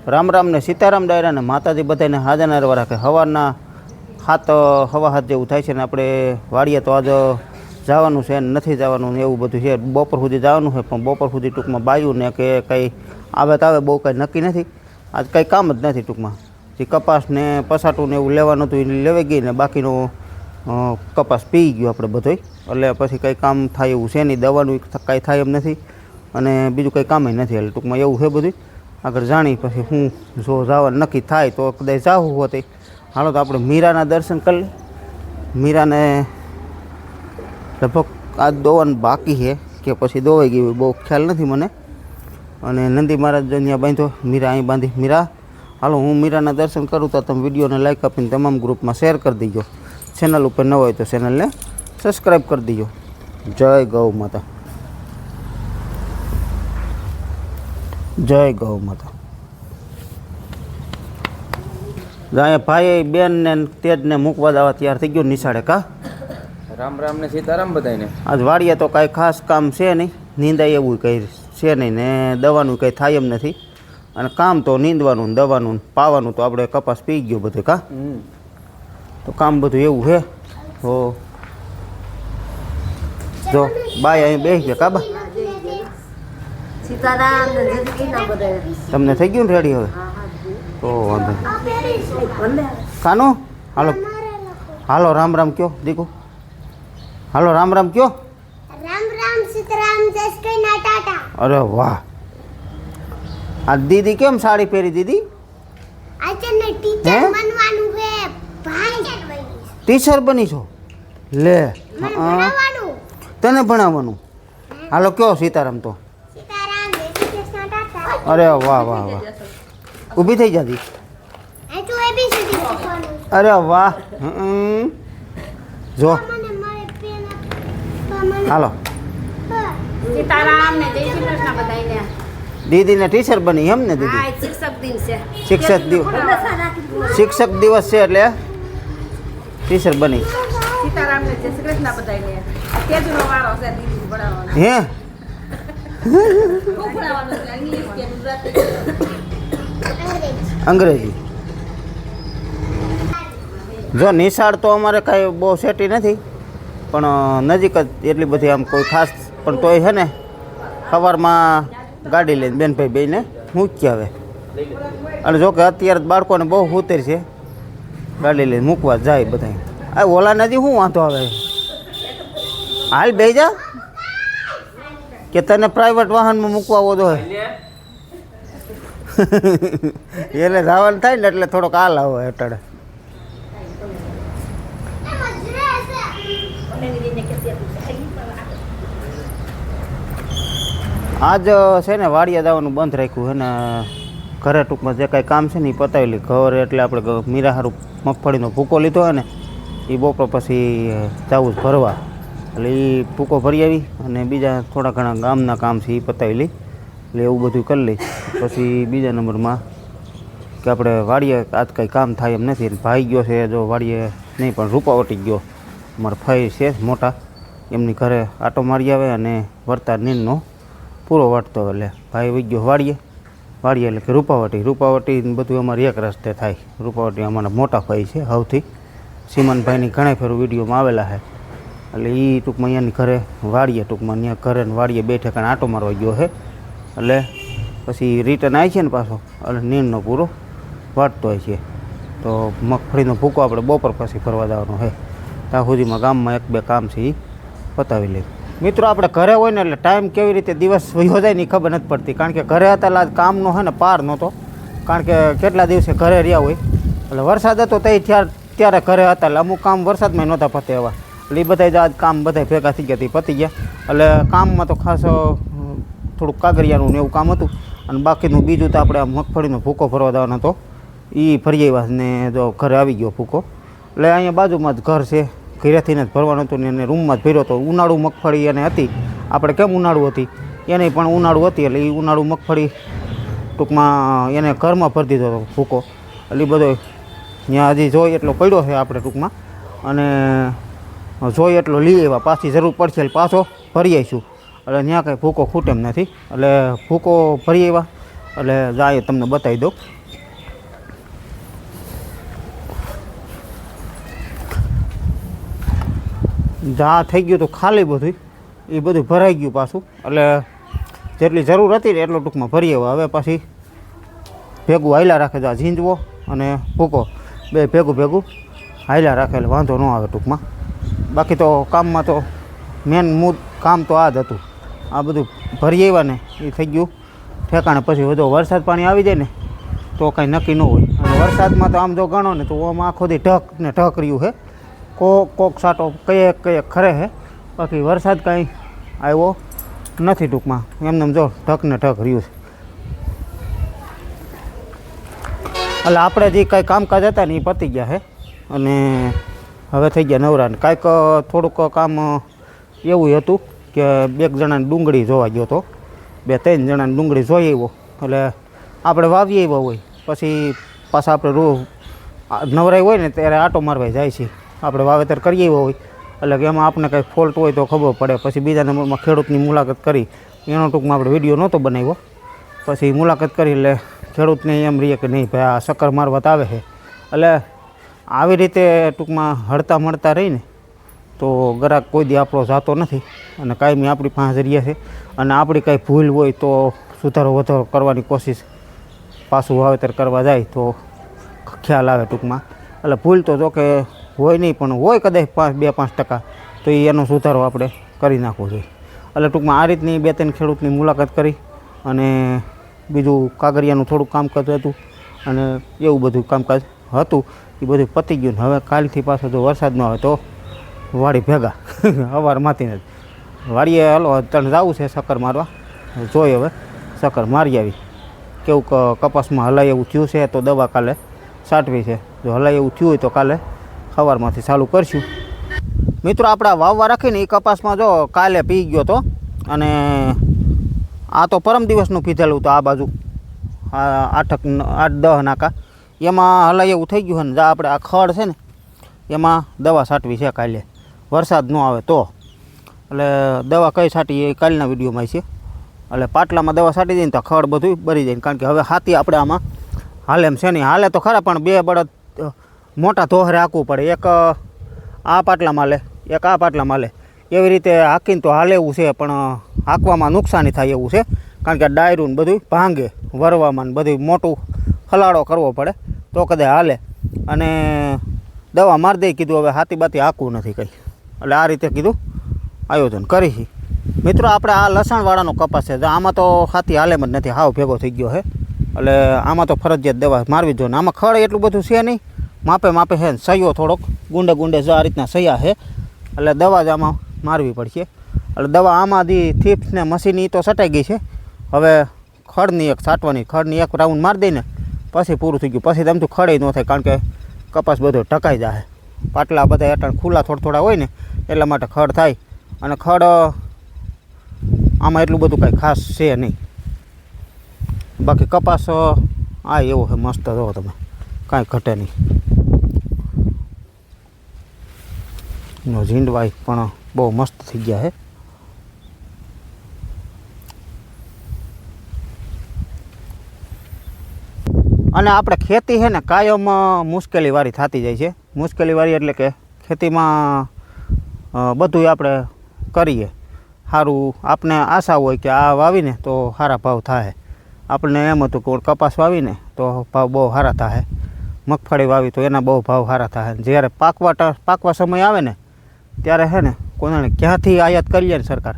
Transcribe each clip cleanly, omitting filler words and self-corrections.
રામ રામ ને સીતારામ ડાયરા ને માતાજી બધાને હાજર નરવા રાખે. સવારના 7:15 જેવું થાય છે ને આપણે વાડીએ તો આજ જવાનું છે ને નથી જવાનું ને એવું બધું છે. બપોર સુધી જવાનું છે પણ બપોર સુધી ટૂંકમાં બાયું ને કે કંઈ આવે તો આવે, બહુ કંઈ નક્કી નથી. આજ કંઈ કામ જ નથી ટૂંકમાં. જે કપાસ ને પસાટું ને એવું લેવાનું હતું એ લેવાઈ ગઈ ને બાકીનું કપાસ પી ગયો આપણે બધોય. એટલે પછી કંઈ કામ થાય એવું છે નહીં, દવાનું કાંઈ થાય એમ નથી અને બીજું કંઈ કામ નથી. એટલે ટૂંકમાં એવું છે બધું. આગળ જાણી પછી હું જો જવાનું નક્કી થાય તો કદાચ જવું હોતે. હાલો તો આપણે મીરાના દર્શન કરી લઈએ. મીરાને લગભગ આજ દોવાનું બાકી છે કે પછી દોવાઈ ગઈ બહુ ખ્યાલ નથી મને. અને નંદી મહારાજ ત્યાં બાંધ્યો, મીરા અહીં બાંધી. મીરા હાલો હું મીરાના દર્શન કરું તો તમે વિડીયોને લાઈક આપીને તમામ ગ્રુપમાં શેર કરી દીજો. ચેનલ ઉપર ન હોય તો ચેનલને સબસ્ક્રાઈબ કરી દીજો. જય ગૌ માતા, જય ગૌ માતા. અહીંયા ભાઈ બેન ને તેજ ને મૂકવા દેવા તૈયાર થઈ ગયો નિશાળે. કા રામ રામ ને સીતારામ બધાને. આજ વાડીએ તો કાંઈ ખાસ કામ છે નહીં, નીંદાય એવું કંઈ છે નહીં ને દવાનું કંઈ થાય એમ નથી. અને કામ તો નીંદવાનું દવાનું પાવાનું તો આપણે કપાસ પી ગયો બધું. કા તો કામ બધું એવું છે. તો જો બાય અહીં બેસી ગયા. કાબા તમને થઈ ગયું ને રેડી હવે? તો વાંધો કાનો હાલો હાલો રામ રામ કયો દીકુ. હાલો રામ રામ કયો. રામ રામ સીતારામ જય શ્રી કૃષ્ણ ટાટા. અરે વાહ, આ દીદી કેમ સાડી પહેરી દીદી? આજે ને ટીચર બનવાનું છે ભાઈ. ટીચર બની છો? લે ભણવાનું તને ભણાવવાનું. હાલો કયો સીતારામ. તો સીતારામ જય શ્રી કૃષ્ણ ટાટા. અરે વાહ વાહ વાહ, ઊભી થઈ જતી. આ તો એબીસીડી શીખવાનું. અરે વાહ. જો મને મારે પેન હાલો સીતારામ ને જય શ્રી કૃષ્ણ બધાયને. દીદીને ટીચર બની એમ ને દીદી? આ શિક્ષક દિન છે. શિક્ષક દિવસ છે એટલે ટીચર બની. સીતારામ ને જય શ્રી કૃષ્ણ બધાયને. તેજનો વારો છે દીદી ભણાવવાનો. હે હું ભણાવવાનો છે ઇંગ્લિશ કે ગુજરાતી? અંગ્રેજી. જો નિશાળ તો અમારે કાંઈ બહુ સેટી નથી પણ નજીક જ એટલી બધી આમ કોઈ ખાસ પણ તોય છે ને સવારમાં ગાડી લઈને બેનભાઈ બેને મૂકી આવે. અને જો કે અત્યારે બાળકોને બહુ ઉતર છે, ગાડી લઈને મૂકવા જાય બધા. આ ઓલા નદી શું વાંધો આવે? હાલ બે જા કે તને પ્રાઇવેટ વાહનમાં મૂકવા આવો તો એને જવાનું થાય ને એટલે થોડોક હાલ આવે અટાડે. આજ છે ને વાડિયા જવાનું બંધ રાખ્યું છે ને ઘરે ટૂંકમાં જે કાંઈ કામ છે ને એ પતાવી લે. ઘરે એટલે આપણે મીરા હારું મગફળીનો ભૂકો લીધો હોય ને એ બપોર પછી જવું જ ભરવા. એટલે એ ભૂકો ભરી આવી અને બીજા થોડા ઘણા ગામના કામ છે એ પતાવી લઈ. એટલે એવું બધું કરી લઈ. પછી બીજા નંબરમાં કે આપણે વાડીએ આજ કંઈ કામ થાય એમ નથી. ભાઈ ગયો છે જો વાડીએ નહીં પણ રૂપાવટી ગયો. અમારા ફઈ છે મોટા, એમની ઘરે આટો મારી આવે અને વરતા નીરનો પૂરો વાટતો. એટલે ભાઈ વહી ગયો વાડીએ એટલે કે રૂપાવટી બધું અમારે એક રસ્તે થાય. રૂપાવટી અમારા મોટા ભાઈ છે સૌથી. સીમનભાઈની ઘણા ફેરું વિડીયોમાં આવેલા છે. એટલે એ ટૂંકમાં અહીંયાની ઘરે વાડીએ ટૂંકમાં અહીંયા ઘરે વાડીએ બે ઠેકાણે આટો મારવા ગયો છે. એટલે પછી રિટર્ન આવી છે ને પાછો એટલે નીરનો પૂરો વાટતો હોય છે. તો મગફળીનો ભૂકો આપણે બપોર પછી ફરવા જવાનો છે. ત્યાં સુધીમાં ગામમાં એક બે કામ છે એ પતાવી લે. મિત્રો આપણે ઘરે હોય ને એટલે ટાઈમ કેવી રીતે દિવસ વયો જાય ને એ ખબર નથી પડતી. કારણ કે ઘરે હતા એટલે કામનો છે ને પાર નહોતો. કારણ કે કેટલા દિવસે ઘરે રહ્યા હોય એટલે વરસાદ હતો ત્યારે ઘરે હતા એટલે અમુક કામ વરસાદમાં નહોતા પતે એવા. એટલે એ બધા આજ કામ બધા ભેગા થઈ ગયા પતી ગયા. એટલે કામમાં તો ખાસ થોડુંક કાગરિયાનું ને એવું કામ હતું. અને બાકીનું બીજું તો આપણે મગફળીનો ભૂકો ભરવા દેવાનો હતો એ ફરી આવ્યા ને જો ઘરે આવી ગયો ભૂકો. એટલે અહીંયા બાજુમાં જ ઘર છે, ઘરેથી જ ભરવાનું હતું ને એને રૂમમાં જ ભર્યો હતો. ઉનાળુ મગફળી એને હતી, આપણે કેમ ઉનાળુ હતી એને પણ ઉનાળુ હતી. એટલે એ ઉનાળુ મગફળી ટૂંકમાં એને ઘરમાં ભરી દીધો હતો ભૂકો. એટલે એ બધો ત્યાં હજી જોઈ એટલો પડ્યો છે આપણે ટૂંકમાં. અને જોઈ એટલો લઈ આવ્યા. પાછી જરૂર પડશે એટલે પાછો ભરી આવીશું. એટલે ત્યાં કાંઈ ભૂકો ખૂટે એમ નથી. એટલે ભૂકો ભરી આવ્યા એટલે જાય તમને બતાવી દઉં. જા થઈ ગયું તો ખાલી બધું એ બધું ભરાઈ ગયું પાછું. એટલે જેટલી જરૂર હતી ને એટલો ટૂંકમાં ભરી આવ્યા. હવે પછી ભેગું હાયલા રાખે છે. આ ઝીંજવો અને ભૂકો બે ભેગું હાયલા રાખે એટલે વાંધો ન આવે ટૂંકમાં. બાકી તો કામમાં તો મેન કામ તો આ જ હતું. આ બધું ભરી આવ્યા ને એ થઈ ગયું ઠેકાણે. પછી વધુ વરસાદ પાણી આવી જાય ને તો કાંઈ નક્કી ન હોય. અને વરસાદમાં તો આમ જો ગણો ને તો આમાં આખો દી ઢક ને ઢક રહ્યું છે. કોક સાટો કયે ખરે છે. બાકી વરસાદ કાંઈ આવ્યો નથી ટૂંકમાં. એમને જો ઢક ને ઢક રહ્યું છે. એટલે આપણે જે કાંઈ કામકાજ હતા ને એ પતી ગયા છે. અને હવે થઈ ગયા નવરા. ને કાંઈક થોડુંક કામ એવું હતું કે 2 જણાની ડુંગળી જોવા ગયો હતો. 2-3 જણાની ડુંગળી જોઈ આવ્યો. એટલે આપણે વાવી આવ્યા હોય પછી પાછા આપણે નવરાઈ હોય ને ત્યારે આટો મારવા જાય છે. આપણે વાવેતર કરીએ આવ્યા હોય એટલે કે એમાં આપણે કંઈ ફોલ્ટ હોય તો ખબર પડે. પછી બીજા નંબરમાં ખેડૂતની મુલાકાત કરી એનો ટૂંકમાં આપણે વિડીયો નહોતો બનાવ્યો. પછી મુલાકાત કરી એટલે ખેડૂતને એમ રહીએ કે નહીં ભાઈ આ શક્કર મારવત આવે છે. એટલે આવી રીતે ટૂંકમાં હળતા મળતા રહીને તો ગ્રાહક કોઈ દી આપણો જાતો નથી. અને કાયમી આપણી પાસે રહીએ છે. અને આપણી કાંઈ ભૂલ હોય તો સુધારો વધારો કરવાની કોશિશ પાછું વાવેતર કરવા જાય તો ખ્યાલ આવે ટૂંકમાં. એટલે ભૂલ તો જો કે હોય નહીં પણ હોય કદાચ 2-5% તો એનો સુધારો આપણે કરી નાખવો જોઈએ. એટલે ટૂંકમાં આ રીતની 2-3 ખેડૂતની મુલાકાત કરી અને બીજું કાગળિયાનું થોડુંક કામકાજ હતું અને એવું બધું કામકાજ હતું એ બધું પતી ગયું. હવે કાલથી પાછો જો વરસાદ ન આવે તો વાડી ભેગા સવારમાંથી જ વાડીએ હાલો તને જવું છે શક્કર મારવા. જોઈએ હવે શક્કર મારી આવી. કેવું કપાસમાં હલાય એવું થયું છે તો દવા કાલે છાંટવી છે. જો હલાય એવું થયું હોય તો કાલે સવારમાંથી ચાલુ કરશું. મિત્રો આપણા વાવવા રાખીને એ કપાસમાં જો કાલે પી ગયો હતો. અને આ તો પરમ દિવસનું પીધેલું તો આ બાજુ 8-10 નાકા એમાં હલાય એવું થઈ ગયું છે. ને આપણે આ ખડ છે ને એમાં દવા છાંટવી છે કાલે વરસાદ ન આવે તો. એટલે દવા કઈ છાંટી એ કાલના વિડીયોમાં છે. એટલે પાટલામાં દવા છાંટી દઈએ ને તો ખડ બધું બળી જાય. કારણ કે હવે હાથી આપણે આમાં હાલે એમ છે નહીં. હાલે તો ખરા પણ 2 બળદ મોટા ધોહરે હાંકવું પડે. એક આ પાટલામાં લે એક આ પાટલામાં લે એવી રીતે હાંકીને તો હાલે એવું છે. પણ હાંકવામાં નુકસાની થાય એવું છે. કારણ કે ડાયરું ને બધું ભાંગે વરવામાં ને બધું મોટું ખલાડો કરવો પડે તો કદાચ હાલે. અને દવા મારી દઈ કીધું હવે હાથી બાતી હાંકવું નથી કંઈ. એટલે આ રીતે કીધું આયોજન કરી. મિત્રો આપણે આ લસણવાળાનો કપાસ છે. આમાં તો હાથી હાલેમ જ નથી. હાવ ભેગો થઈ ગયો છે. એટલે આમાં તો ફરજિયાત દવા મારવી જોઈએ. આમાં ખડ એટલું બધું છે નહીં. માપે છે ને સહીઓ થોડોક ગુંડે જો આ રીતના સહ્યા છે. એટલે દવા જ આમાં મારવી પડશે. એટલે દવા આમાંથી થીપ્સ ને મશીન તો છટાઈ ગઈ છે. હવે ખડની એક છાંટવાની. ખડની એક રાઉન્ડ મારી દઈને પછી પૂરું થઈ ગયું. પછી તેમ તો ખડે ન થાય કારણ કે કપાસ બધો ઢકાઈ જાય. પાટલા બધા અટાણ ખુલ્લા થોડા હોય ને એટલા માટે ખડ થાય. અને ખડ આમાં એટલું બધું કાંઈ ખાસ છે નહીં. બાકી કપાસ આ એવો છે મસ્ત જો તમે કાંઈ ઘટે નહીં. ઝીંડવાઈ પણ બહુ મસ્ત થઈ ગયા છે. અને આપણે ખેતી છે ને કાયમ મુશ્કેલીવાળી થતી જાય છે. મુશ્કેલીવાળી એટલે કે ખેતીમાં બધું આપણે કરીએ સારું. આપણે આશા હોય કે આ વાવીને તો સારા ભાવ થાય. આપણને એમ હતું કે કપાસ વાવીને તો ભાવ બહુ સારા થાય. મગફળી વાવી તો એના બહુ ભાવ સારા થાય. જ્યારે પાકવા સમય આવે ને ત્યારે છે ને કોને ક્યાંથી આયાત કરીએ ને સરકાર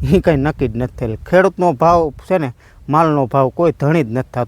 એ કંઈ નક્કી જ નથી થયેલ. ખેડૂતનો ભાવ છે ને માલનો ભાવ કોઈ ધણી જ નથી થતો.